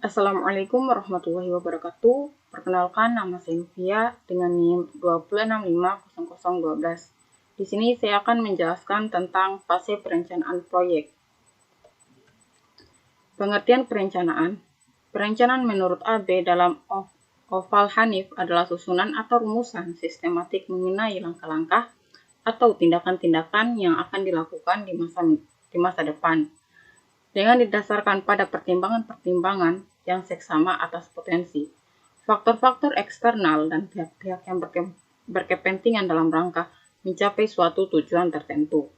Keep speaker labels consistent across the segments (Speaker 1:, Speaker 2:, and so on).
Speaker 1: Assalamualaikum warahmatullahi wabarakatuh. Perkenalkan, nama saya Nufia dengan NIM 2650012. Di sini saya akan menjelaskan tentang fase perencanaan proyek. Pengertian perencanaan. Perencanaan menurut AB dalam Oval Hanif adalah susunan atau rumusan sistematik mengenai langkah-langkah atau tindakan-tindakan yang akan dilakukan di masa depan, dengan didasarkan pada pertimbangan-pertimbangan yang seksama atas potensi, faktor-faktor eksternal dan pihak-pihak yang berkepentingan dalam rangka mencapai suatu tujuan tertentu.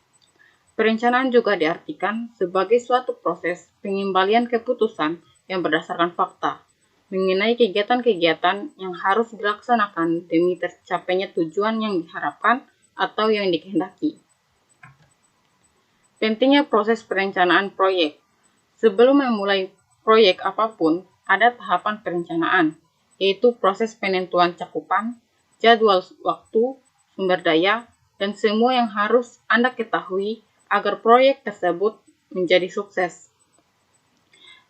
Speaker 1: Perencanaan juga diartikan sebagai suatu proses pengembalian keputusan yang berdasarkan fakta mengenai kegiatan-kegiatan yang harus dilaksanakan demi tercapainya tujuan yang diharapkan atau yang dikehendaki. Pentingnya proses perencanaan proyek. Sebelum memulai proyek apapun, ada tahapan perencanaan, yaitu proses penentuan cakupan, jadwal waktu, sumber daya, dan semua yang harus Anda ketahui agar proyek tersebut menjadi sukses.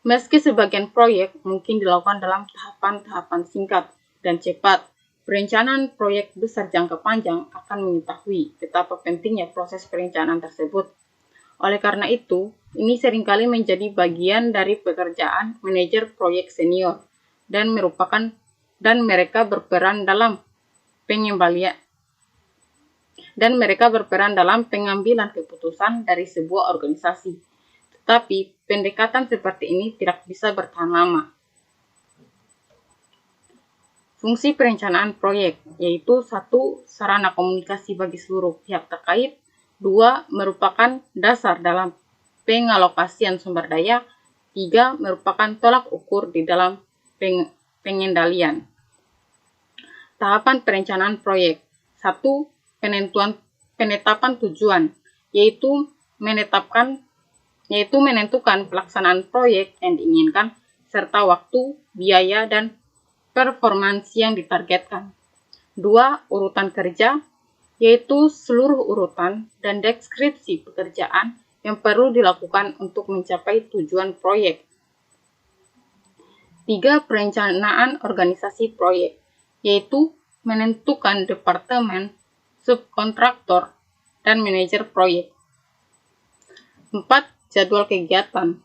Speaker 1: Meski sebagian proyek mungkin dilakukan dalam tahapan-tahapan singkat dan cepat, perencanaan proyek besar jangka panjang akan mengetahui betapa pentingnya proses perencanaan tersebut. Oleh karena itu, ini seringkali menjadi bagian dari pekerjaan manajer proyek senior dan mereka berperan dalam pengambilan keputusan dari sebuah organisasi. Tetapi, pendekatan seperti ini tidak bisa bertahan lama. Fungsi perencanaan proyek, yaitu 1. Sarana komunikasi bagi seluruh pihak terkait, 2. Merupakan dasar dalam pengalokasian sumber daya, 3. Merupakan tolak ukur di dalam pengendalian. Tahapan perencanaan proyek. 1. Penetapan tujuan, yaitu menentukan pelaksanaan proyek yang diinginkan serta waktu, biaya, dan performansi yang ditargetkan. 2. Urutan kerja, yaitu seluruh urutan dan deskripsi pekerjaan yang perlu dilakukan untuk mencapai tujuan proyek. 3. Perencanaan organisasi proyek, yaitu menentukan departemen, subkontraktor, dan manajer proyek. 4. Jadwal kegiatan,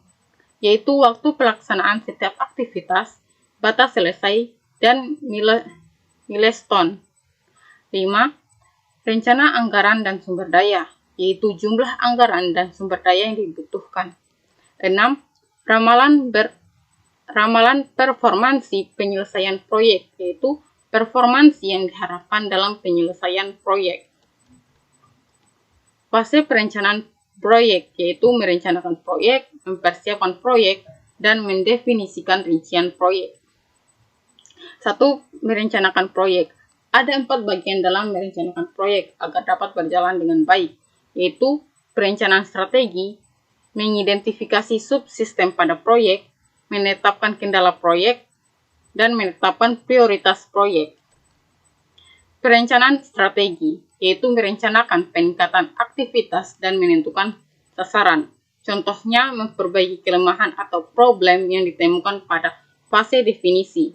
Speaker 1: yaitu waktu pelaksanaan setiap aktivitas, batas selesai, dan milestone. 5. Rencana anggaran dan sumber daya, yaitu jumlah anggaran dan sumber daya yang dibutuhkan. 6. Ramalan performansi penyelesaian proyek, yaitu performansi yang diharapkan dalam penyelesaian proyek. Fase perencanaan proyek, yaitu merencanakan proyek, mempersiapkan proyek, dan mendefinisikan rincian proyek. 1. Merencanakan proyek. Ada 4 bagian dalam merencanakan proyek agar dapat berjalan dengan baik, yaitu perencanaan strategi, mengidentifikasi subsistem pada proyek, menetapkan kendala proyek, dan menetapkan prioritas proyek. Perencanaan strategi, yaitu merencanakan peningkatan aktivitas dan menentukan sasaran. Contohnya, memperbaiki kelemahan atau problem yang ditemukan pada fase definisi.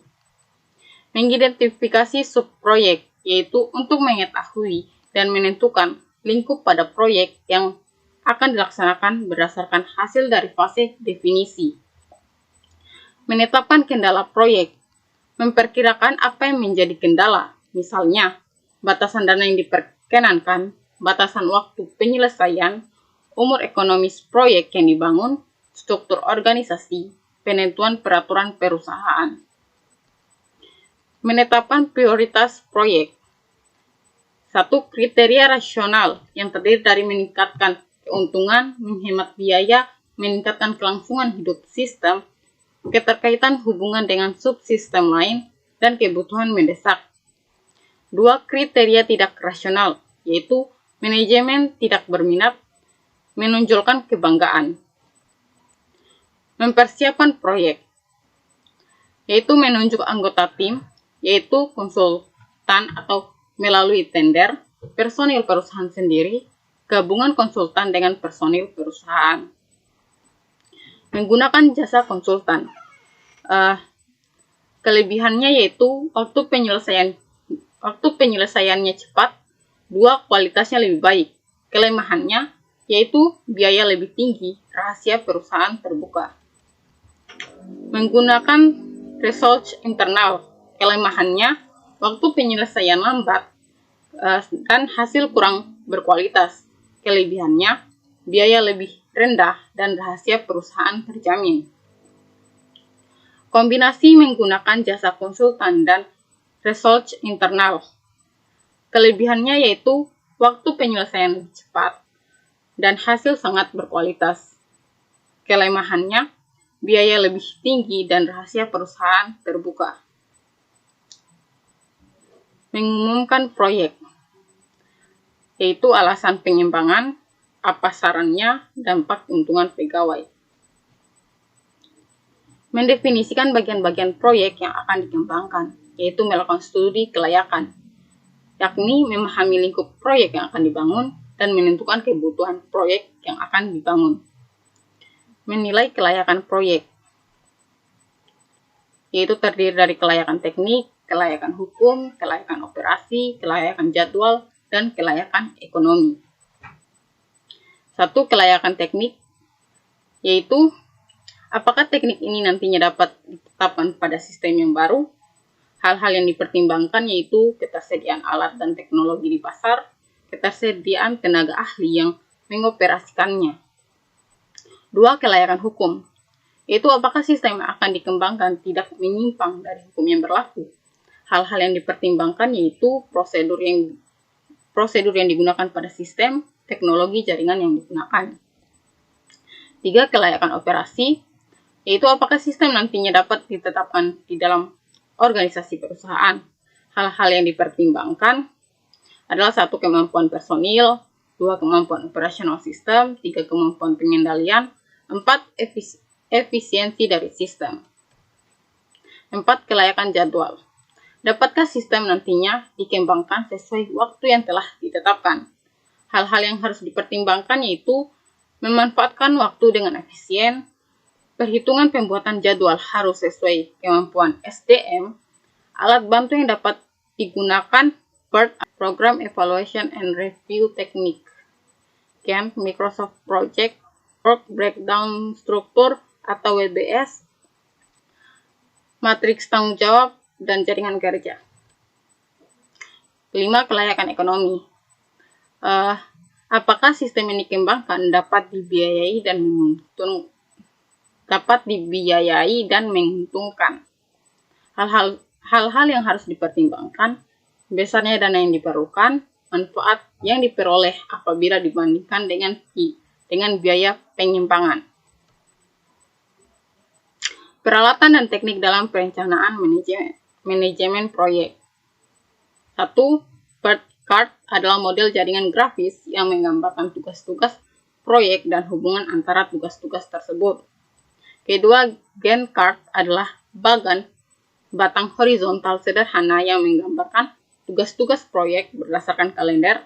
Speaker 1: Mengidentifikasi subproyek, yaitu untuk mengetahui dan menentukan lingkup pada proyek yang akan dilaksanakan berdasarkan hasil dari fase definisi. Menetapkan kendala proyek, memperkirakan apa yang menjadi kendala, misalnya batasan dana yang diperkenankan, batasan waktu penyelesaian, umur ekonomis proyek yang dibangun, struktur organisasi, penentuan peraturan perusahaan. Menetapkan prioritas proyek. 1. Kriteria rasional yang terdiri dari meningkatkan keuntungan, menghemat biaya, meningkatkan kelangsungan hidup sistem, keterkaitan hubungan dengan subsistem lain, dan kebutuhan mendesak. 2. Kriteria tidak rasional, yaitu manajemen tidak berminat, menonjolkan kebanggaan. Mempersiapkan proyek, yaitu menunjuk anggota tim, yaitu konsultan atau melalui tender, personil perusahaan sendiri, gabungan konsultan dengan personil perusahaan. Menggunakan jasa konsultan. Kelebihannya yaitu waktu penyelesaiannya cepat, 2. Kualitasnya lebih baik. Kelemahannya yaitu biaya lebih tinggi, rahasia perusahaan terbuka. Menggunakan research internal, kelemahannya waktu penyelesaian lambat dan hasil kurang berkualitas. Kelebihannya biaya lebih rendah dan rahasia perusahaan terjamin. Kombinasi menggunakan jasa konsultan dan research internal. Kelebihannya yaitu waktu penyelesaian cepat dan hasil sangat berkualitas. Kelemahannya biaya lebih tinggi dan rahasia perusahaan terbuka. Mengumumkan proyek, yaitu alasan pengembangan, apa sarannya, dampak keuntungan pegawai. Mendefinisikan bagian-bagian proyek yang akan dikembangkan, yaitu melakukan studi kelayakan, yakni memahami lingkup proyek yang akan dibangun dan menentukan kebutuhan proyek yang akan dibangun. Menilai kelayakan proyek, yaitu terdiri dari kelayakan teknik, kelayakan hukum, kelayakan operasi, kelayakan jadwal, dan kelayakan ekonomi. 1. Kelayakan teknik, yaitu apakah teknik ini nantinya dapat ditetapkan pada sistem yang baru? Hal-hal yang dipertimbangkan yaitu ketersediaan alat dan teknologi di pasar, ketersediaan tenaga ahli yang mengoperasikannya. 2. Kelayakan hukum, yaitu apakah sistem yang akan dikembangkan tidak menyimpang dari hukum yang berlaku. Hal-hal yang dipertimbangkan yaitu prosedur yang digunakan pada sistem, teknologi jaringan yang digunakan. 3. Kelayakan operasi, yaitu apakah sistem nantinya dapat ditetapkan di dalam organisasi perusahaan. Hal-hal yang dipertimbangkan adalah 1. Kemampuan personil, 2. Kemampuan operasional sistem, 3. Kemampuan pengendalian, 4. Efisiensi dari sistem. 4. Kelayakan jadwal. Dapatkah sistem nantinya dikembangkan sesuai waktu yang telah ditetapkan? Hal-hal yang harus dipertimbangkan yaitu memanfaatkan waktu dengan efisien, perhitungan pembuatan jadwal harus sesuai kemampuan SDM, alat bantu yang dapat digunakan, PERT, Program Evaluation and Review Technique, Gantt, Microsoft Project, Work Breakdown Struktur atau WBS, matriks tanggung jawab, dan jaringan kerja. 5. Kelayakan ekonomi. Apakah sistem yang dikembangkan dapat dibiayai dan menguntungkan? Hal-hal yang harus dipertimbangkan, besarnya dana yang diperlukan, manfaat yang diperoleh apabila dibandingkan dengan biaya pengembangan. Peralatan dan teknik dalam perencanaan manajemen proyek. 1. PERT Chart adalah model jaringan grafis yang menggambarkan tugas-tugas proyek dan hubungan antara tugas-tugas tersebut. Kedua, Gantt chart adalah batang horizontal sederhana yang menggambarkan tugas-tugas proyek berdasarkan kalender.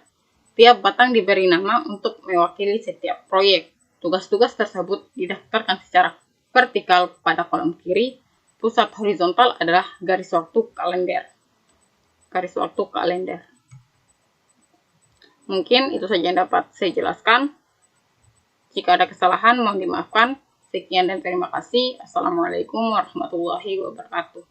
Speaker 1: Tiap batang diberi nama untuk mewakili setiap proyek. Tugas-tugas tersebut didaftarkan secara vertikal pada kolom kiri. Pusat horizontal adalah garis waktu kalender. Mungkin itu saja yang dapat saya jelaskan. Jika ada kesalahan, mohon dimaafkan. Sekian dan terima kasih. Assalamualaikum warahmatullahi wabarakatuh.